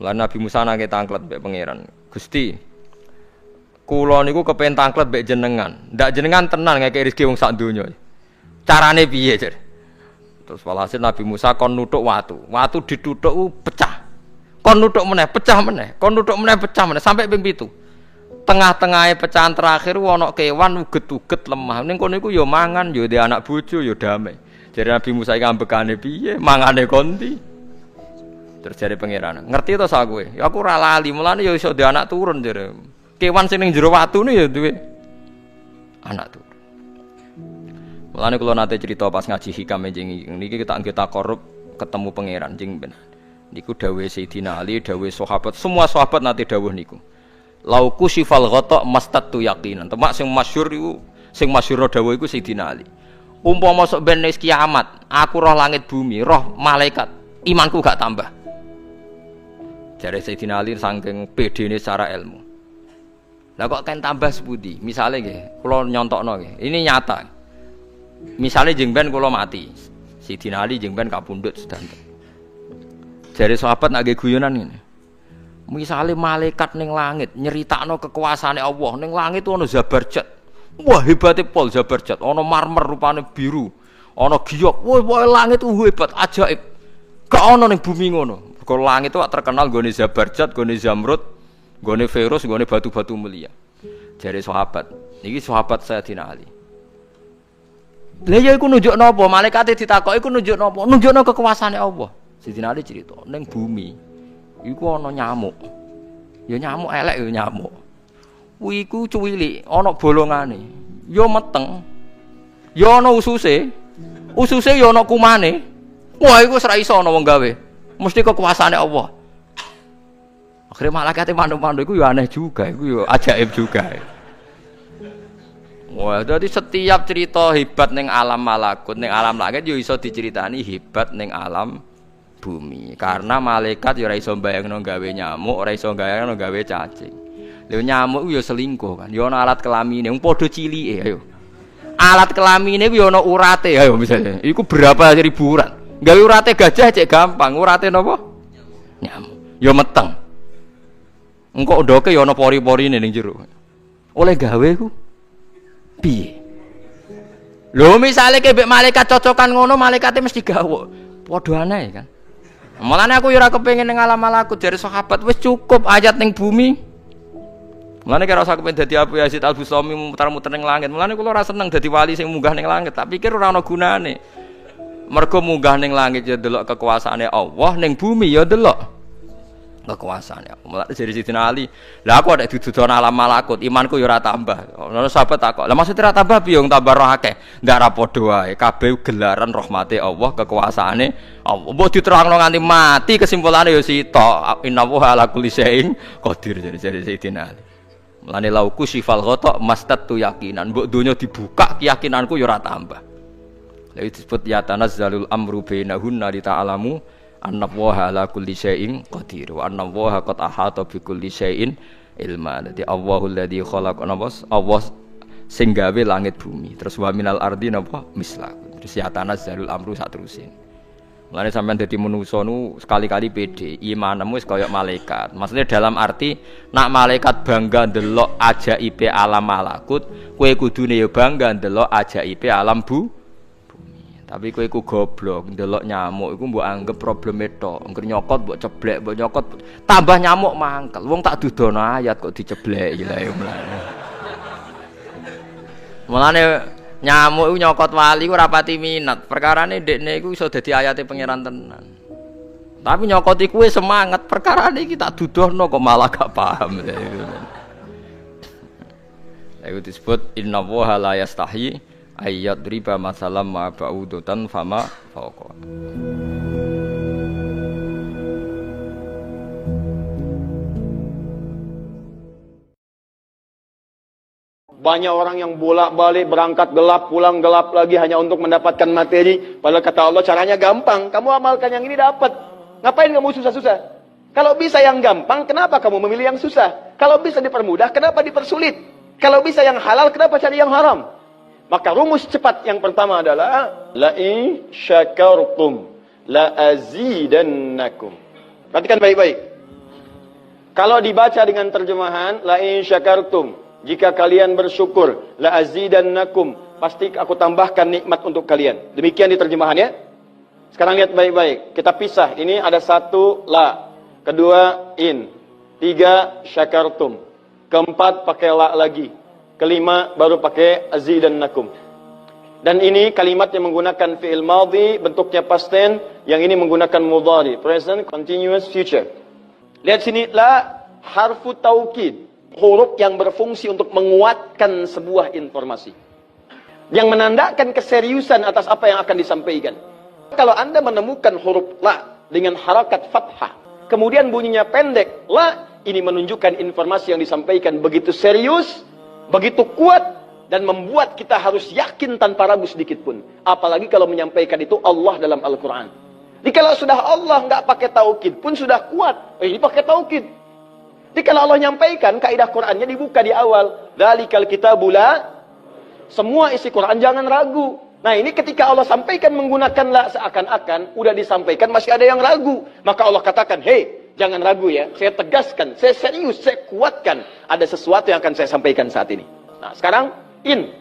Lan Nabi Musa nangke tangklet mbek pangeran. Gusti, kula niku kepen tangklet mbek jenengan. Ndak jenengan tenan ngekek rezeki wong sak donya. Carane piye, Jar? Terus walhasil Nabi Musa kon nuthuk watu. Watu dituthuk pecah. Kon nuthuk meneh, pecah meneh. Kon nuthuk meneh, pecah meneh sampai ping 7. Tengah-tengahe pecahan terakhir ana kewan uget-uget lemah. Ning kono iku ya mangan, ya ndek anak bojo, ya damai. Jadi Nabi Musa iki ambekane piye? Mangane konti. Terus jare pangeran, ngerti to sak kowe? Ya aku ora lali, mulane ya iso ndek anak turun jare. Kewan sing ning jero watune ya duwe anak turun. Mulane kula nate cerita pas ngaji hikam jeneng niki kita korup ketemu pangeran jeng ben. Niku dawuhe Sayyidina Ali, dawuhe sahabat, semua sahabat nate dawuh niku. Lauku sifal ghata mastatu yaqinan. Temak sing masyhur iku sing masyhur dawuh iku Sayyidina Ali. Umpama sok ben wis kiamat, aku roh langit bumi, roh malaikat, imanku gak tambah. Jare Sayyidina Ali saking pedene secara ilmu. Lah kok kan tambah sepundi? Misale nggih, kula nyontokno nggih. Ini nyata. Misale jeng ben kula mati. Sayyidina Ali jeng ben kapundhut sedanten. Jare sahabat nak nggih guyonan ngene. Misale malaikat ning langit nyeritakno kekuasaane Allah, ning langit ono Zabarjat. Wah hebate pol Zabarjat, ono marmer rupane biru, ono giok. Wah langit hebat, ajaib. Gak ono ning bumi ngono. Kalau langit itu terkenal gone Zabarjat, gone Zamrud, gone Feros, gone batu-batu mulia. Jare sahabat, niki sahabat Sayyidina Ali. Lha ya iku nunjukno apa? Malaikate ditakoki iku nunjukno apa? Nunjukno kekuasaane Allah. Sayyidina Ali cerita, ning bumi iku ana nyamuk. Ya nyamuk elek ya nyamuk. Kuwi iku cuwilik, ana bolongane. Ya meteng. Ya ana ususe. Ususe ya ana kumane. Wah iku wis ra iso ana wong gawe. Mesti kekuasaane Allah. Akhire malaikate mandu-mandu iku ya aneh juga, iku ya ajaib juga. Wah, jadi setiap cerita hebat ning alam malakut, ning alam langit yo iso diceritani hebat ning alam bumi. Karena malaikat ya ora iso mbayangno gawe nyamuk, ora iso mbayangno gawe cacing. Lha nyamuk yo selingkuh kan. Yo ana alat kelamine, wong padha cilike ayo. Alat kelamine ku yo ana urate ayo misalnya. Iku berapa ribu urat. Gawe urate gajah cek gampang, urate napa? Nyamuk. Yo meteng. Engko ndoke yo ana pori-porine ning jero. Oleh gawe ku piye? Lho misale kebek malaikat cocokan ngono, malaikate mesti gawe. Padha aneh kan. Mulane aku yo ora kepengin ning alam malakut dari sahabat wis cukup ayat ning bumi. Mulane kira usah kepengin dadi Abu Yazid Al-Bustami muter-muter ning langit. Mulane kula ora seneng dadi wali sing munggah ning langit, tak pikir ora ana gunane. Mergo munggah ning langit ya delok kekuasaane Allah, ning bumi ya delok kekuasaane Allah. Mulane jadi Sayyidina Ali, lah aku ada dituduh alam malakut, imanku ya ora tambah. Ono sahabat takok, "Lah maksud ora tambah piye wong tambah roh akeh?" Ndak ra padha wae, kabeh gelaran rahmate Allah, kekuasaane Allah. Mbok diterangno nganti mati kesimpulane ya sitok, innallaha ala kulli syai'in qadir jadi Sayyidina Ali. Mulane lauku sifal ghata mastatu yaqinan, mbok donya dibuka keyakinanku ya ora tambah. Lha disebut ya tanazzalul amru bainahunna li ta'lamu annallaha ala kulli syai'in qadir wa annallaha qad ahata bi kulli syai'in ilma. Dadi Allahul ladzi khalaqa nabas, Allah sing gawe langit bumi. Terus wa minal ardi napa mislah. Terus ya tanazzalul amru sak terusin. Mulane sampean dadi manusa nu sekali-kali pede, imanmu wis kaya malaikat. Maksudnya dalam arti nak malaikat bangga ndelok ajaibe alam malakut, kowe kudune ya bangga ndelok ajaibe alam bumi. Tapi kowe iku goblok, ndelok nyamuk iku mbok anggap probleme tok. Engger nyokot mbok ceblek, mbok nyokot tambah nyamuk mangkel. Wong tak dudono ayat kok dicebleki lha ya mlane. Mulane nyamuk iku nyokot wali ora pati minat. Perkarane ndekne iku iso dadi ayate pangeran tenan. Tapi nyokoti kuwe semangat, perkarane iki tak dudono kok malah gak paham. Iku disebut innallaha la yastahi ayat riba masalam ma ba'udutan fama fauqa. Banyak orang yang bolak-balik berangkat gelap, pulang gelap lagi hanya untuk mendapatkan materi. Padahal kata Allah caranya gampang. Kamu amalkan yang ini dapat. Ngapain kamu susah-susah? Kalau bisa yang gampang, kenapa kamu memilih yang susah? Kalau bisa dipermudah, kenapa dipersulit? Kalau bisa yang halal, kenapa cari yang haram? Maka rumus cepat yang pertama adalah la'i syakartum la azidannakum. Perhatikan baik-baik. Kalau dibaca dengan terjemahan, la in syakartum, jika kalian bersyukur, la azidannakum, pasti aku tambahkan nikmat untuk kalian. Demikian di terjemahannya. Sekarang lihat baik-baik. Kita pisah. Ini ada satu la, kedua in, tiga syakartum, keempat pakai la lagi, kelima baru pakai azidannakum. Dan ini kalimat yang menggunakan fi'il madhi, bentuknya past tense, yang ini menggunakan mudhari, present continuous future. Lihat sini, la harfu taukid, huruf yang berfungsi untuk menguatkan sebuah informasi, yang menandakan keseriusan atas apa yang akan disampaikan. Kalau Anda menemukan huruf la dengan harakat fathah, kemudian bunyinya pendek, la, ini menunjukkan informasi yang disampaikan begitu serius, begitu kuat, dan membuat kita harus yakin tanpa ragu sedikit pun. Apalagi kalau menyampaikan itu Allah dalam Al-Quran. Jadi kalau sudah Allah nggak pakai taukid pun sudah kuat. Ini pakai taukid. Jadi kalau Allah nyampaikan, kaidah Qurannya dibuka di awal. Dzalikal kitabu la, semua isi Quran jangan ragu. Nah ini ketika Allah sampaikan menggunakan la, seakan-akan udah disampaikan masih ada yang ragu. Maka Allah katakan, hei, jangan ragu ya. Saya tegaskan, saya serius, saya kuatkan. Ada sesuatu yang akan saya sampaikan saat ini. Nah sekarang, in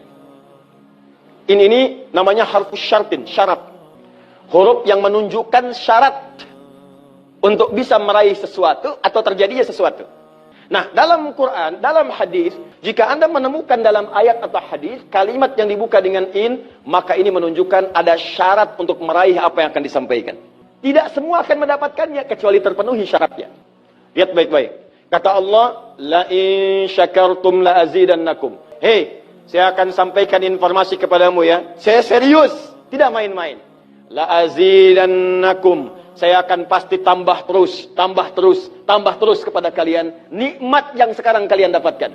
ini namanya harfus syartin, syarat. Huruf yang menunjukkan syarat untuk bisa meraih sesuatu atau terjadinya sesuatu. Nah, dalam Quran, dalam hadis, jika Anda menemukan dalam ayat atau hadis kalimat yang dibuka dengan in, maka ini menunjukkan ada syarat untuk meraih apa yang akan disampaikan. Tidak semua akan mendapatkannya kecuali terpenuhi syaratnya. Lihat baik-baik. Kata Allah, la in syakartum la azidannakum. Hei, saya akan sampaikan informasi kepadamu ya. Saya serius, tidak main-main. La azidannakum. Saya akan pasti tambah terus, tambah terus, tambah terus kepada kalian nikmat yang sekarang kalian dapatkan.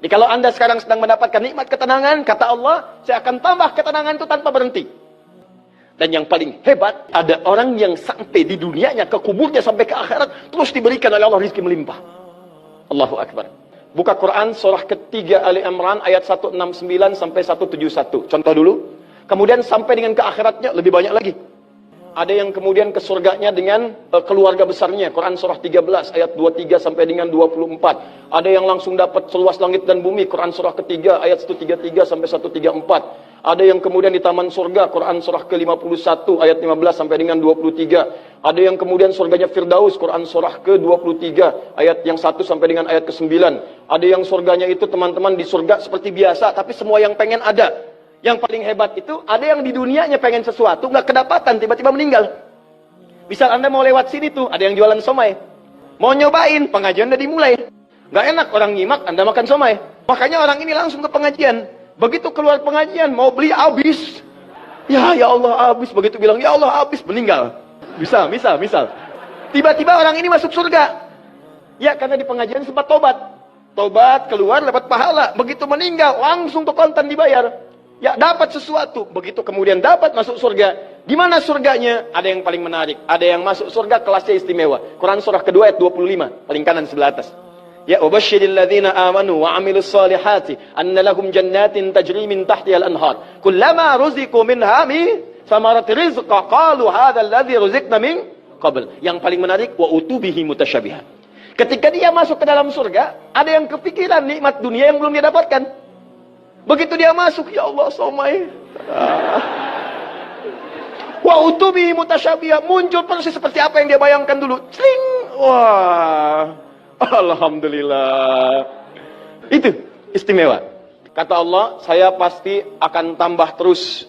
Jadi kalau Anda sekarang sedang mendapatkan nikmat ketenangan, kata Allah, saya akan tambah ketenangan itu tanpa berhenti. Dan yang paling hebat, ada orang yang sampai di dunianya, ke kuburnya sampai ke akhirat, terus diberikan oleh Allah rizki melimpah. Allahu Akbar. Buka Quran surah ketiga Ali Imran ayat 169 sampai 171. Contoh dulu. Kemudian sampai dengan ke akhiratnya lebih banyak lagi. Ada yang kemudian ke surganya dengan keluarga besarnya. Quran surah 13 ayat 23 sampai dengan 24. Ada yang langsung dapat seluas langit dan bumi. Quran surah ketiga ayat 133 sampai 134. Ada yang kemudian di taman surga. Quran surah ke-51 ayat 15 sampai dengan 23. Ada yang kemudian surganya Firdaus. Quran surah ke-23 ayat yang 1 sampai dengan ayat ke-9. Ada yang surganya itu teman-teman di surga seperti biasa, tapi semua yang pengen ada. Yang paling hebat itu, ada yang di dunianya pengen sesuatu, nggak kedapatan, tiba-tiba meninggal. Misal Anda mau lewat sini tuh, ada yang jualan somai. Mau nyobain, pengajian udah dimulai. Nggak enak orang nyimak, Anda makan somai. Makanya orang ini langsung ke pengajian. Begitu keluar pengajian, mau beli habis. Ya Allah habis. Begitu bilang, ya Allah habis, meninggal. Misal. Tiba-tiba orang ini masuk surga. Ya, karena di pengajian sempat tobat. Tobat, keluar, dapat pahala. Begitu meninggal, langsung tuh kontan dibayar. Ya, dapat sesuatu. Begitu kemudian dapat masuk surga. Di mana surganya? Ada yang paling menarik. Ada yang masuk surga kelasnya istimewa. Quran surah kedua ayat 25. Paling kanan sebelah atas. Ya, wabashshiril ladzina amanu wa 'amilus solihati anna lahum jannatin tajri min tahtihal anhar. Kullama ruziqu minha min samarati rizqa qalu hadzal ladzi ruziqna min qabl. Yang paling menarik, wa utubihi mutasyabihan. Ketika dia masuk ke dalam surga, ada yang kepikiran nikmat dunia yang belum dia dapatkan. Begitu dia masuk, ya Allah, somai. Wa utubi mutasyabiha, muncul persis seperti apa yang dia bayangkan dulu. Sling. Wah. Alhamdulillah. Itu istimewa. Kata Allah, saya pasti akan tambah terus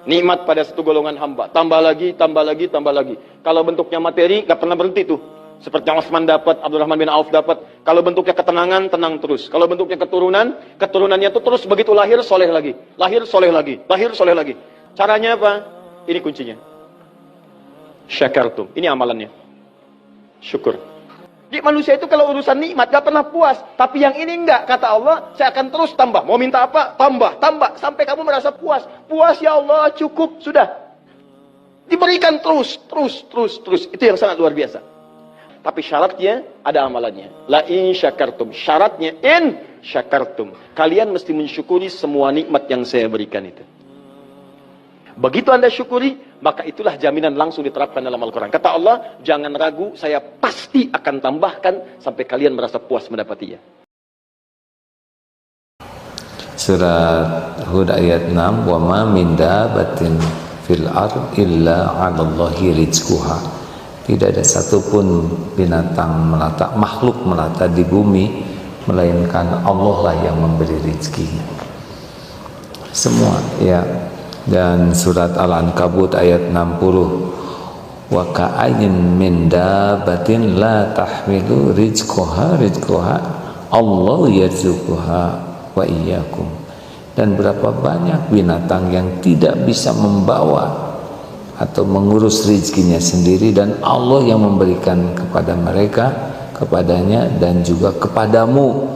nikmat pada satu golongan hamba. Tambah lagi, tambah lagi, tambah lagi. Kalau bentuknya materi, gak pernah berhenti tuh. Seperti yang Utsman dapat, Abdurrahman bin Auf dapat. Kalau bentuknya ketenangan, tenang terus. Kalau bentuknya keturunan, keturunannya itu terus begitu lahir, soleh lagi. Lahir, soleh lagi. Lahir, soleh lagi. Caranya apa? Ini kuncinya. Syakartum. Ini amalannya. Syukur. Jadi manusia itu kalau urusan nikmat gak pernah puas. Tapi yang ini enggak. Kata Allah, saya akan terus tambah. Mau minta apa? Tambah, tambah. Sampai kamu merasa puas. Puas ya Allah, cukup. Sudah. Diberikan terus. Itu yang sangat luar biasa. Tapi syaratnya ada amalannya. La in syakartum. Syaratnya in syakartum. Kalian mesti mensyukuri semua nikmat yang saya berikan itu. Begitu Anda syukuri, maka itulah jaminan langsung diterapkan dalam Al-Quran. Kata Allah, jangan ragu, saya pasti pasti akan tambahkan sampai kalian merasa puas mendapatinya. Surat Hud ayat 6, wa ma min dabatin fil ard illa 'alallahi rizquha. Tidak ada satupun binatang melata, makhluk melata di bumi melainkan Allah lah yang memberi rezekinya. Semua ya. Dan surat Al-Ankabut ayat 60, wa ka'ayyin min dabatin la tahmilu rizquha Allah yarzuquha wa iyyakum. Dan berapa banyak binatang yang tidak bisa membawa atau mengurus rezekinya sendiri, dan Allah yang memberikan kepada mereka, kepadanya dan juga kepadamu.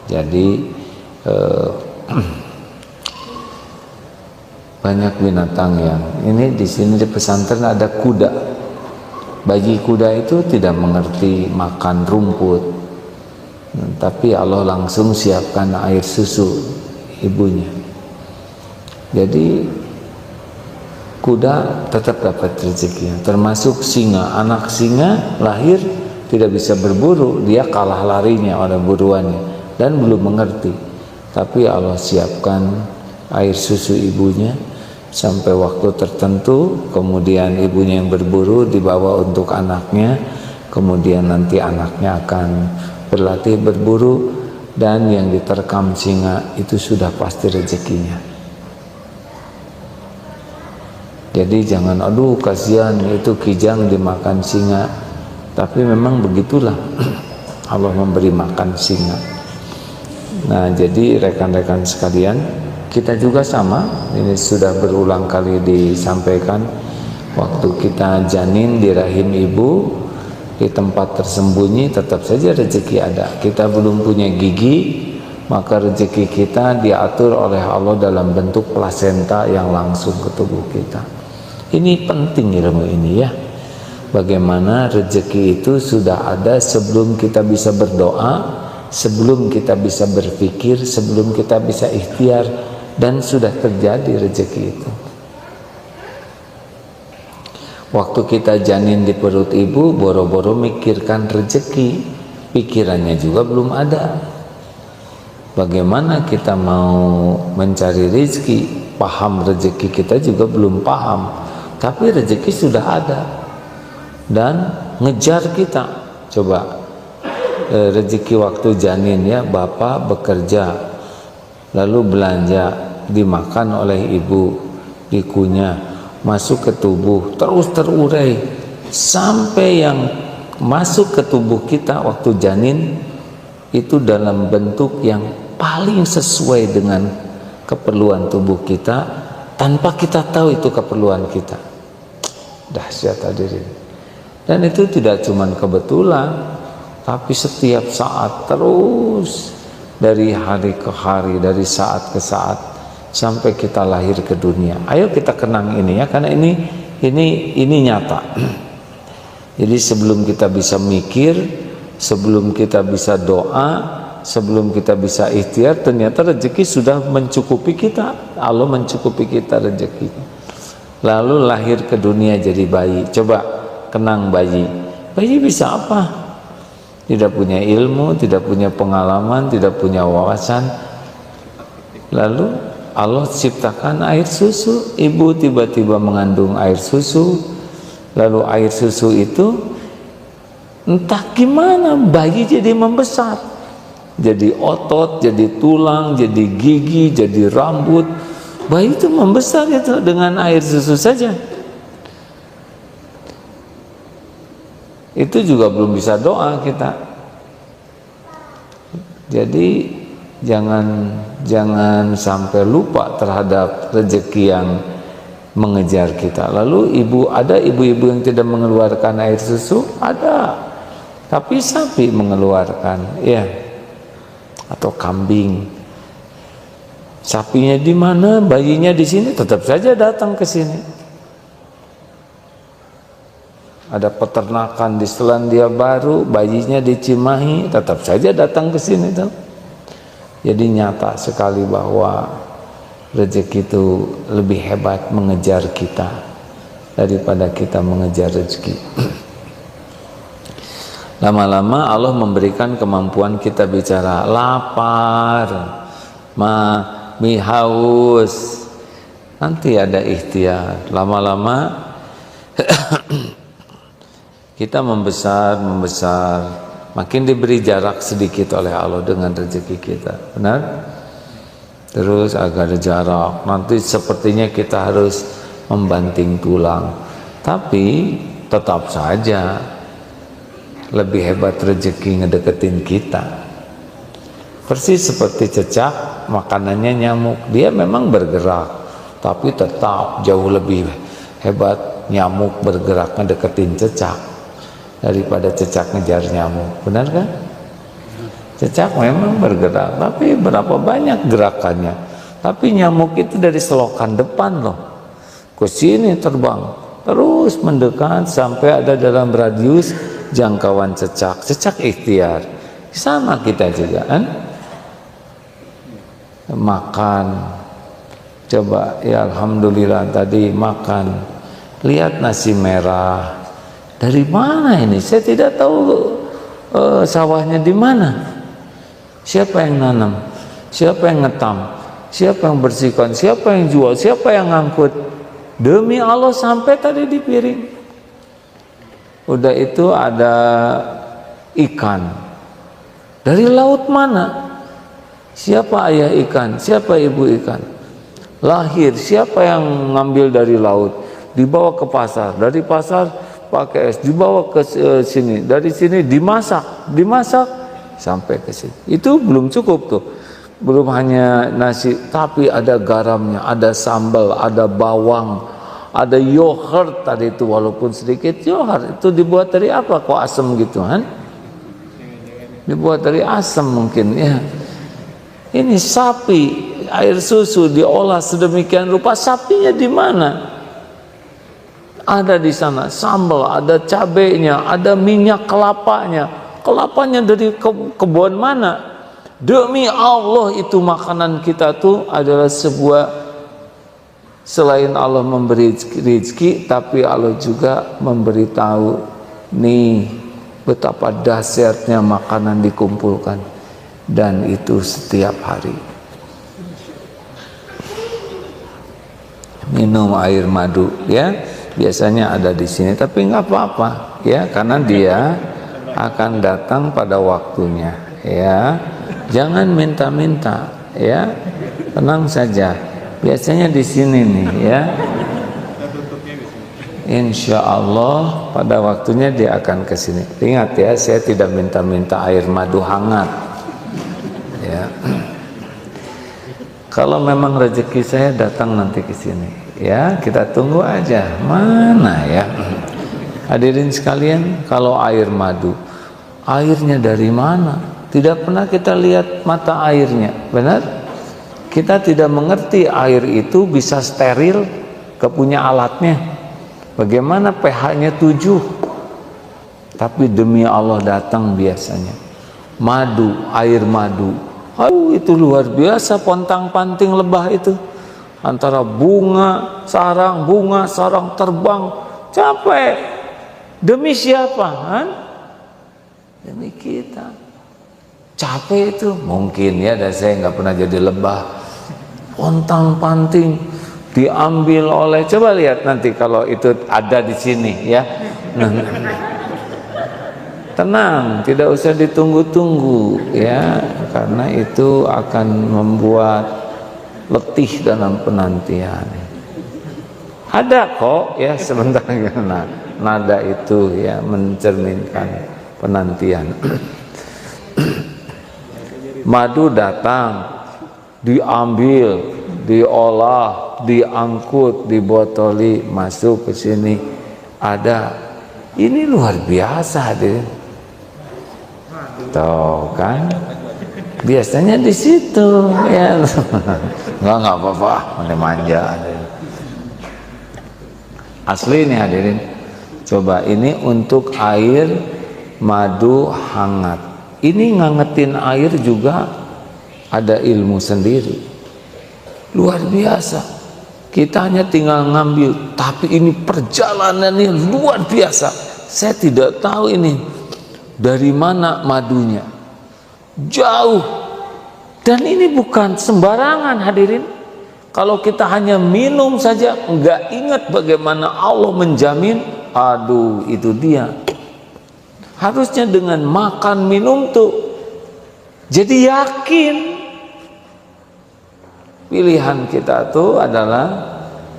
Jadi banyak binatang yang ini di sini di pesantren ada kuda. Bagi kuda itu tidak mengerti makan rumput, tapi Allah langsung siapkan air susu ibunya. Jadi kuda tetap dapat rezekinya, termasuk singa. Anak singa lahir tidak bisa berburu, dia kalah larinya oleh buruannya dan belum mengerti, tapi Allah siapkan air susu ibunya sampai waktu tertentu, kemudian ibunya yang berburu dibawa untuk anaknya, kemudian nanti anaknya akan berlatih berburu, dan yang diterkam singa itu sudah pasti rezekinya. Jadi jangan aduh kasihan itu kijang dimakan singa, tapi memang begitulah Allah memberi makan singa. Nah, jadi rekan-rekan sekalian, kita juga sama, ini sudah berulang kali disampaikan, waktu kita janin di rahim ibu, di tempat tersembunyi tetap saja rezeki ada. Kita belum punya gigi, maka rezeki kita diatur oleh Allah dalam bentuk plasenta yang langsung ke tubuh kita. Ini penting ilmu ini ya. Bagaimana rezeki itu sudah ada sebelum kita bisa berdoa, sebelum kita bisa berpikir, sebelum kita bisa ikhtiar, dan sudah terjadi rezeki itu. Waktu kita janin di perut ibu, boro-boro mikirkan rezeki, pikirannya juga belum ada. Bagaimana kita mau mencari rezeki, paham rezeki kita juga belum paham, tapi rezeki sudah ada dan ngejar kita. Coba rezeki waktu janin ya, bapak bekerja lalu belanja, dimakan oleh ibu, dikunyah, masuk ke tubuh, terus terurai sampai yang masuk ke tubuh kita waktu janin itu dalam bentuk yang paling sesuai dengan keperluan tubuh kita, tanpa kita tahu itu keperluan kita. Dahsyat hadirin. Dan itu tidak cuma kebetulan, tapi setiap saat, terus dari hari ke hari, dari saat ke saat, sampai kita lahir ke dunia. Ayo kita kenang ini ya, karena ini nyata. Jadi sebelum kita bisa mikir, sebelum kita bisa doa, sebelum kita bisa ikhtiar, ternyata rezeki sudah mencukupi kita. Allah mencukupi kita rezeki. Lalu lahir ke dunia jadi bayi. Coba kenang bayi. Bayi bisa apa? Tidak punya ilmu, tidak punya pengalaman, tidak punya wawasan. Lalu Allah ciptakan air susu. Ibu tiba-tiba mengandung air susu. Lalu air susu itu entah gimana bayi jadi membesar. Jadi otot, jadi tulang, jadi gigi, jadi rambut. Bayi itu membesar itu dengan air susu saja. Itu juga belum bisa doa kita. Jadi jangan sampai lupa terhadap rezeki yang mengejar kita. Lalu ada ibu-ibu yang tidak mengeluarkan air susu, ada. Tapi sapi mengeluarkan, ya. Atau kambing. Sapinya di mana, bayinya di sini, tetap saja datang ke sini. Ada peternakan di Selandia Baru, bayinya di Cimahi, tetap saja datang ke sini tuh. Jadi nyata sekali bahwa rezeki itu lebih hebat mengejar kita daripada kita mengejar rezeki. Lama-lama Allah memberikan kemampuan kita bicara lapar, mi haus. Nanti ada ikhtiar. Lama-lama kita membesar, makin diberi jarak sedikit oleh Allah dengan rezeki kita. Benar? Terus agak ada jarak. Nanti sepertinya kita harus membanting tulang. Tapi tetap saja lebih hebat rezeki ngedeketin kita. Persis seperti cecak, makanannya nyamuk. Dia memang bergerak, tapi tetap jauh lebih hebat nyamuk bergerak ngedeketin cecak daripada cecak ngejar nyamuk. Benar kan? Cecak memang bergerak, tapi berapa banyak gerakannya. Tapi nyamuk itu dari selokan depan loh, ke sini terbang, terus mendekat sampai ada dalam radius jangkauan cecak. Cecak ikhtiar. Sama kita juga kan? Makan. Coba ya alhamdulillah tadi makan. Lihat nasi merah. Dari mana ini? Saya tidak tahu sawahnya di mana. Siapa yang nanam? Siapa yang ngetam? Siapa yang bersihkan? Siapa yang jual? Siapa yang ngangkut? Demi Allah sampai tadi di piring. Udah itu ada ikan. Dari laut mana? Siapa ayah ikan? Siapa ibu ikan? Lahir, siapa yang ngambil dari laut? Dibawa ke pasar. Dari pasar pakai es, dibawa ke sini. Dari sini dimasak sampai ke sini. Itu belum cukup tuh. Belum hanya nasi, tapi ada garamnya, ada sambal, ada bawang, ada yogurt tadi itu, walaupun sedikit yogurt. Itu dibuat dari apa kok asam gitu kan? Dibuat dari asam mungkin ya. Ini sapi, air susu diolah sedemikian rupa. Sapinya di mana? Ada di sana sambal, ada cabenya, ada minyak kelapanya. Kelapanya dari kebun mana? Demi Allah itu makanan kita tuh adalah sebuah, selain Allah memberi rezeki, tapi Allah juga memberitahu nih betapa dahsyatnya makanan dikumpulkan, dan itu setiap hari. Minum air madu ya, biasanya ada di sini, tapi nggak apa-apa ya, karena dia akan datang pada waktunya ya. Jangan minta-minta ya, tenang saja. Biasanya di sini nih ya. Insya Allah pada waktunya dia akan ke sini. Ingat ya, saya tidak minta-minta air madu hangat. Ya. Kalau memang rezeki saya datang nanti ke sini, ya kita tunggu aja. Mana ya? Hadirin sekalian, kalau air madu, airnya dari mana? Tidak pernah kita lihat mata airnya, benar? Kita tidak mengerti air itu bisa steril, kepunya alatnya. Bagaimana pH-nya 7? Tapi demi Allah datang biasanya. Madu, air madu. Itu luar biasa pontang-panting lebah itu. Antara bunga sarang terbang. Capek. Demi siapa? Kan? Demi kita. Capek itu mungkin ya, dan saya nggak pernah jadi lebah. Pontang-panting diambil oleh, coba lihat nanti kalau itu ada di sini ya. Tenang, tidak usah ditunggu-tunggu ya, karena itu akan membuat letih dalam penantian. Ada kok ya sebentar, nada itu ya mencerminkan penantian. Madu datang, diambil, diolah, diangkut, dibotoli, masuk ke sini. Ada, ini luar biasa deh. Tuh kan, biasanya di situ ya. Nggak apa-apa, manja. Asli nih hadirin. Coba ini untuk air madu hangat. Ini ngangetin air juga ada ilmu sendiri. Luar biasa. Kita hanya tinggal ngambil, tapi ini perjalanannya luar biasa. Saya tidak tahu ini Dari mana madunya? Jauh. Dan ini bukan sembarangan hadirin. Kalau kita hanya minum saja, nggak ingat bagaimana Allah menjamin, aduh itu dia. Harusnya dengan makan minum tuh jadi yakin. Pilihan kita tuh adalah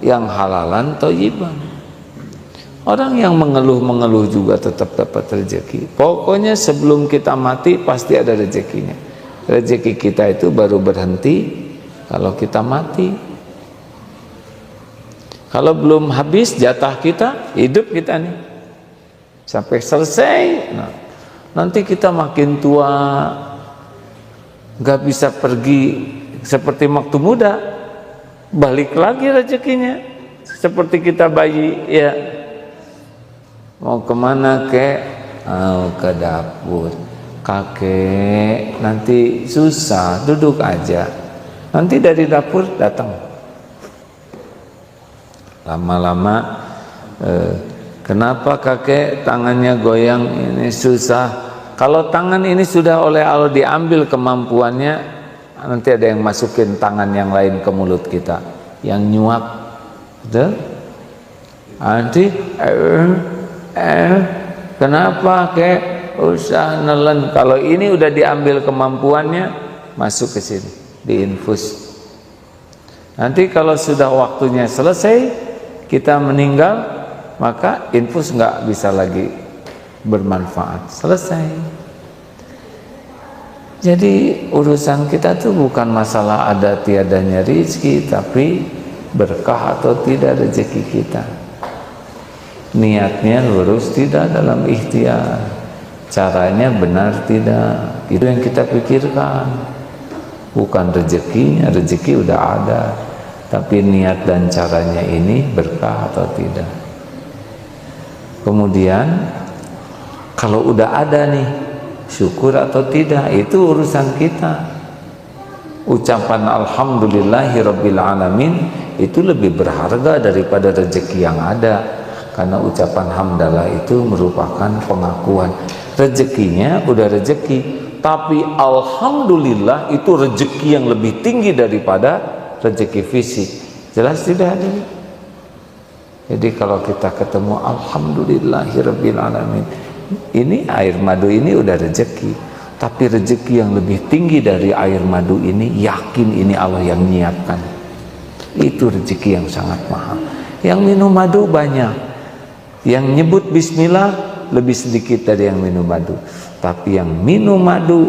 yang halalan thayyiban. Orang yang mengeluh-mengeluh juga tetap dapat rezeki. Pokoknya sebelum kita mati pasti ada rezekinya. Rezeki kita itu baru berhenti kalau kita mati. Kalau belum habis jatah kita, hidup kita nih sampai selesai. Nah, nanti kita makin tua, nggak bisa pergi seperti waktu muda, balik lagi rezekinya seperti kita bayi ya. Mau kemana kek? Oh, ke dapur. Kakek nanti susah, duduk aja. Nanti dari dapur datang. Lama-lama kenapa kakek tangannya goyang, ini susah. Kalau tangan ini sudah oleh Allah diambil kemampuannya, nanti ada yang masukin tangan yang lain ke mulut kita, yang nyuap, betul? Nanti kenapa kek usah nelen? Kalau ini udah diambil kemampuannya, masuk ke sini, diinfus. Nanti kalau sudah waktunya selesai, kita meninggal, maka infus nggak bisa lagi bermanfaat. Selesai. Jadi urusan kita tuh bukan masalah ada tiadanya rezeki, tapi berkah atau tidak rezeki kita. Niatnya lurus tidak dalam ikhtiar, caranya benar tidak, itu yang kita pikirkan. Bukan rezekinya, rezeki udah ada, tapi niat dan caranya ini berkah atau tidak. Kemudian kalau udah ada nih, syukur atau tidak, itu urusan kita. Ucapan alhamdulillahirabbil alamin itu lebih berharga daripada rezeki yang ada, karena ucapan hamdalah itu merupakan pengakuan rezekinya udah rezeki, tapi alhamdulillah itu rezeki yang lebih tinggi daripada rezeki fisik. Jelas tidak ada? Jadi kalau kita ketemu alhamdulillahirabbil alamin, ini air madu ini udah rezeki, tapi rezeki yang lebih tinggi dari air madu ini, yakin ini Allah yang nyiapkan. Itu rezeki yang sangat mahal. Yang minum madu banyak, yang nyebut bismillah lebih sedikit dari yang minum madu. Tapi yang minum madu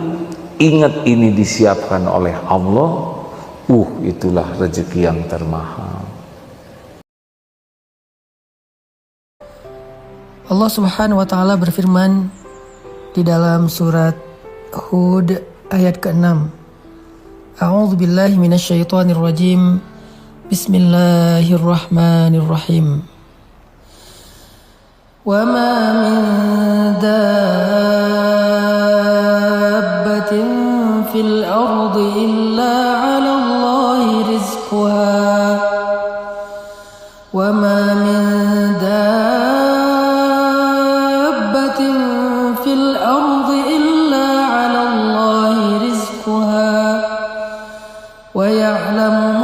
ingat ini disiapkan oleh Allah, itulah rezeki yang termahal. Allah Subhanahu wa taala berfirman di dalam surat Hud ayat ke-6. A'udzu billahi minasyaitonir rajim. Bismillahirrahmanirrahim. Wa ma min dabbatin fil ardi illa 'ala Allahi rizquha. Wa ma min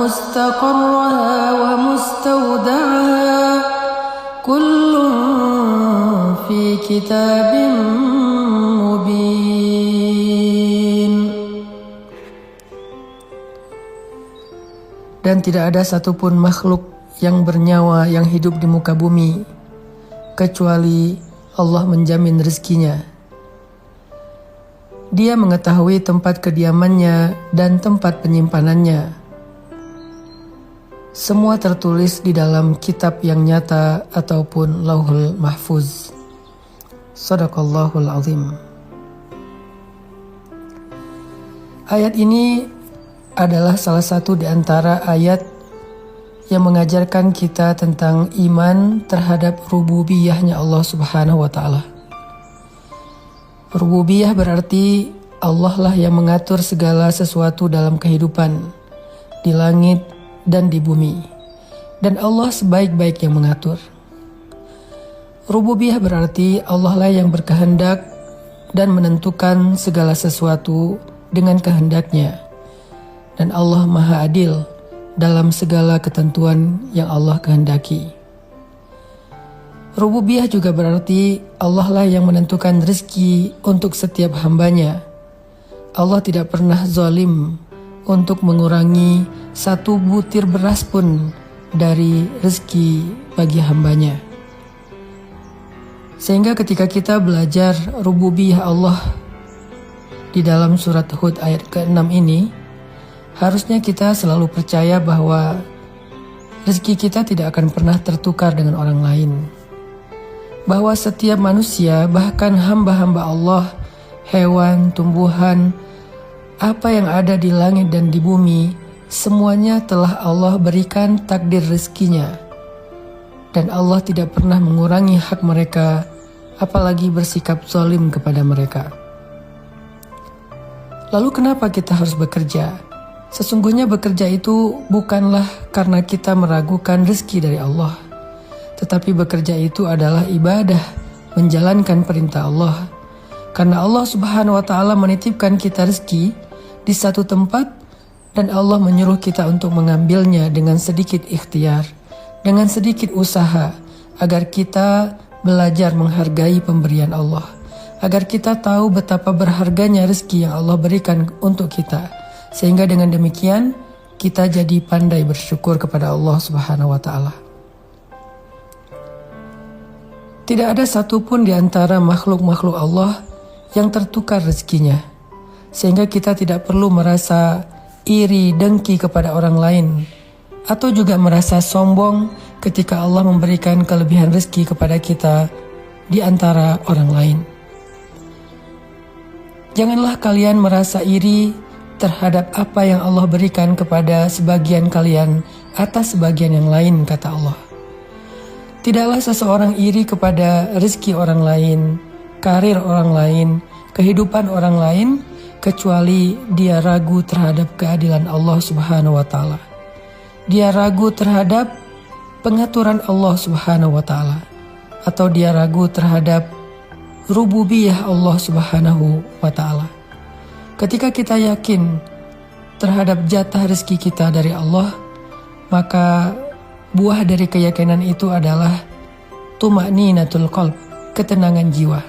مستقرها ومستودعها كل في كتاب مبين. Dan tidak ada satupun makhluk yang bernyawa yang hidup di muka bumi kecuali Allah menjamin rezekinya. Dia mengetahui tempat kediamannya dan tempat penyimpanannya. Semua tertulis di dalam kitab yang nyata ataupun Lauhul Mahfuz. Shadaqallahul Azim. Ayat ini adalah salah satu di antara ayat yang mengajarkan kita tentang iman terhadap rububiyahnya Allah Subhanahu wa taala. Rububiyah berarti Allah lah yang mengatur segala sesuatu dalam kehidupan di langit dan di bumi, dan Allah sebaik-baik yang mengatur. Rububiyah berarti Allah lah yang berkehendak dan menentukan segala sesuatu dengan kehendaknya. Dan Allah Maha Adil dalam segala ketentuan yang Allah kehendaki. Rububiyah juga berarti Allah lah yang menentukan rezeki untuk setiap hambanya. Allah tidak pernah zalim untuk mengurangi satu butir beras pun dari rezeki bagi hambanya. Sehingga ketika kita belajar rububiyah Allah di dalam surat Hud ayat ke-6 ini, harusnya kita selalu percaya bahwa rezeki kita tidak akan pernah tertukar dengan orang lain. Bahwa setiap manusia, bahkan hamba-hamba Allah, hewan, tumbuhan, apa yang ada di langit dan di bumi, semuanya telah Allah berikan takdir rezekinya. Dan Allah tidak pernah mengurangi hak mereka, apalagi bersikap zalim kepada mereka. Lalu kenapa kita harus bekerja? Sesungguhnya bekerja itu bukanlah karena kita meragukan rezeki dari Allah, tetapi bekerja itu adalah ibadah, menjalankan perintah Allah. Karena Allah Subhanahu wa Ta'ala menitipkan kita rezeki di satu tempat, dan Allah menyuruh kita untuk mengambilnya dengan sedikit ikhtiar, dengan sedikit usaha, agar kita belajar menghargai pemberian Allah, agar kita tahu betapa berharganya rezeki yang Allah berikan untuk kita, sehingga dengan demikian kita jadi pandai bersyukur kepada Allah Subhanahu wa Ta'ala. Tidak ada satupun di antara makhluk-makhluk Allah yang tertukar rezekinya, sehingga kita tidak perlu merasa iri, dengki kepada orang lain, atau juga merasa sombong ketika Allah memberikan kelebihan rezeki kepada kita di antara orang lain. Janganlah kalian merasa iri terhadap apa yang Allah berikan kepada sebagian kalian atas sebagian yang lain, kata Allah. Tidaklah seseorang iri kepada rezeki orang lain, karir orang lain, kehidupan orang lain, kecuali dia ragu terhadap keadilan Allah Subhanahu wa Ta'ala. Dia ragu terhadap pengaturan Allah Subhanahu wa Ta'ala, atau dia ragu terhadap rububiyah Allah Subhanahu wa Ta'ala. Ketika kita yakin terhadap jatah rezeki kita dari Allah, maka buah dari keyakinan itu adalah tuma'ninatul qalb, ketenangan jiwa,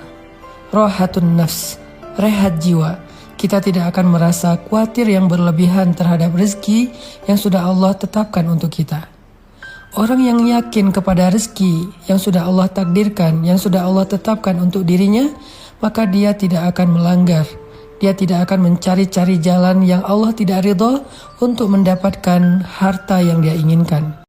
rahatun nafs, rehat jiwa. Kita tidak akan merasa khawatir yang berlebihan terhadap rezeki yang sudah Allah tetapkan untuk kita. Orang yang yakin kepada rezeki yang sudah Allah takdirkan, yang sudah Allah tetapkan untuk dirinya, maka dia tidak akan melanggar. Dia tidak akan mencari-cari jalan yang Allah tidak ridha untuk mendapatkan harta yang dia inginkan.